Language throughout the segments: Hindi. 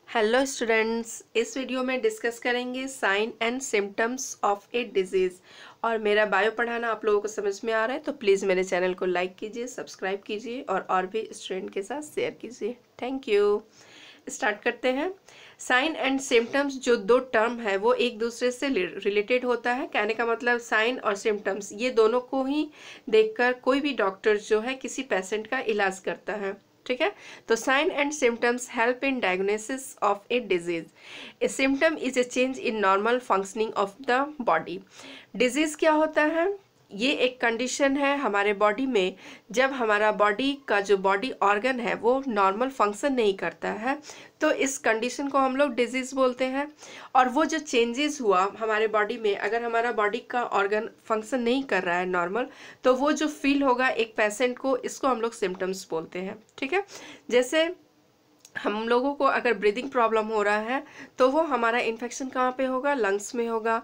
हेलो स्टूडेंट्स, इस वीडियो में डिस्कस करेंगे sign and symptoms of a disease. और मेरा बायो पढ़ाना आप लोगों को समझ में आ रहा है तो प्लीज़ मेरे चैनल को लाइक कीजिए, सब्सक्राइब कीजिए और भी स्टूडेंट के साथ शेयर कीजिए। Thank you. स्टार्ट करते हैं। साइन एंड सिम्टम्स जो दो टर्म है वो एक दूसरे से रिलेटेड होता है। कहने का मतलब साइन और सिम्टम्स ये दोनों को ही देखकर कोई भी डॉक्टर जो है किसी पेशेंट का इलाज करता है। ठीक है, तो sign and symptoms help in diagnosis of a disease. A symptom is a change in normal functioning of the body. Disease क्या होता है? ये एक कंडीशन है हमारे बॉडी में जब हमारा बॉडी का जो बॉडी ऑर्गन है वो नॉर्मल फंक्शन नहीं करता है, तो इस कंडीशन को हम लोग डिजीज़ बोलते हैं। और वो जो चेंजेस हुआ हमारे बॉडी में, अगर हमारा बॉडी का ऑर्गन फंक्शन नहीं कर रहा है नॉर्मल, तो वो जो फील होगा एक पेशेंट को, इसको हम लोग सिम्टम्स बोलते हैं। ठीक है, जैसे हम लोगों को अगर ब्रीदिंग प्रॉब्लम हो रहा है तो वो हमारा इन्फेक्शन कहाँ पे होगा? लंग्स में होगा।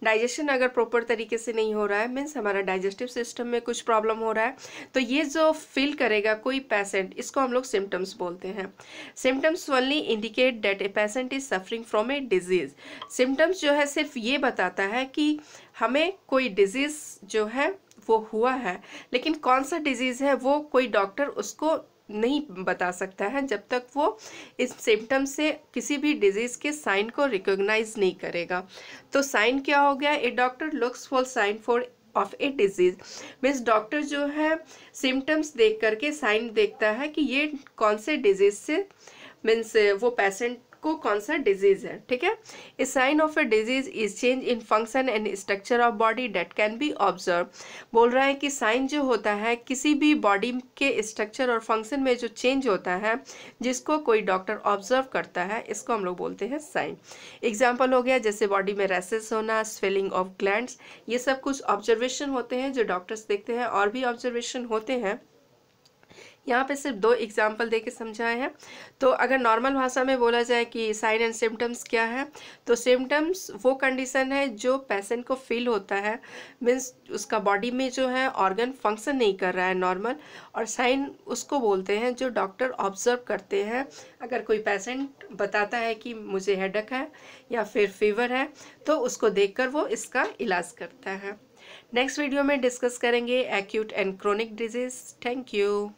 डाइजेशन अगर प्रॉपर तरीके से नहीं हो रहा है, मीन्स हमारा डाइजेस्टिव सिस्टम में कुछ प्रॉब्लम हो रहा है, तो ये जो फील करेगा कोई पेशेंट, इसको हम लोग सिम्टम्स बोलते हैं। Symptoms only indicate that a patient is suffering from a disease. Symptoms जो है सिर्फ ये बताता है कि हमें कोई डिजीज जो है वो हुआ है, लेकिन कौन सा डिजीज है वो कोई डॉक्टर उसको नहीं बता सकता है जब तक वो इस सिम्टम से किसी भी डिजीज के साइन को रिकॉग्नाइज नहीं करेगा। तो साइन क्या हो गया? A doctor looks for sign for of a disease. Means doctor जो है सिम्टम्स देख करके साइन देखता है कि ये कौन से डिजीज से, मीन्स वो पेशेंट को कौन सा डिजीज है। ठीक है, a sign of a disease is change in function and structure of body that can be observe. बोल रहा है कि साइन जो होता है किसी भी बॉडी के स्ट्रक्चर और फंक्शन में जो चेंज होता है जिसको कोई डॉक्टर ऑब्जर्व करता है, इसको हम लोग बोलते हैं साइन। एग्जाम्पल हो गया जैसे बॉडी में रैसेस होना, स्वेलिंग ऑफ ग्लैंड्स, ये सब कुछ ऑब्जर्वेशन होते हैं जो डॉक्टर्स देखते हैं। और भी ऑब्जर्वेशन होते हैं, यहाँ पे सिर्फ दो एग्जाम्पल दे के समझाए हैं। तो अगर नॉर्मल भाषा में बोला जाए कि साइन एंड सिम्टम्स क्या है, तो सिम्टम्स वो कंडीशन है जो पेशेंट को फील होता है, मीन्स उसका बॉडी में जो है ऑर्गन फंक्शन नहीं कर रहा है नॉर्मल। और साइन उसको बोलते हैं जो डॉक्टर ऑब्जर्व करते हैं। अगर कोई पेशेंट बताता है कि मुझे हेडेक है या फिर फीवर है, तो उसको देखकर वो इसका इलाज करता है। नेक्स्ट वीडियो में डिस्कस करेंगे acute and chronic disease. Thank you.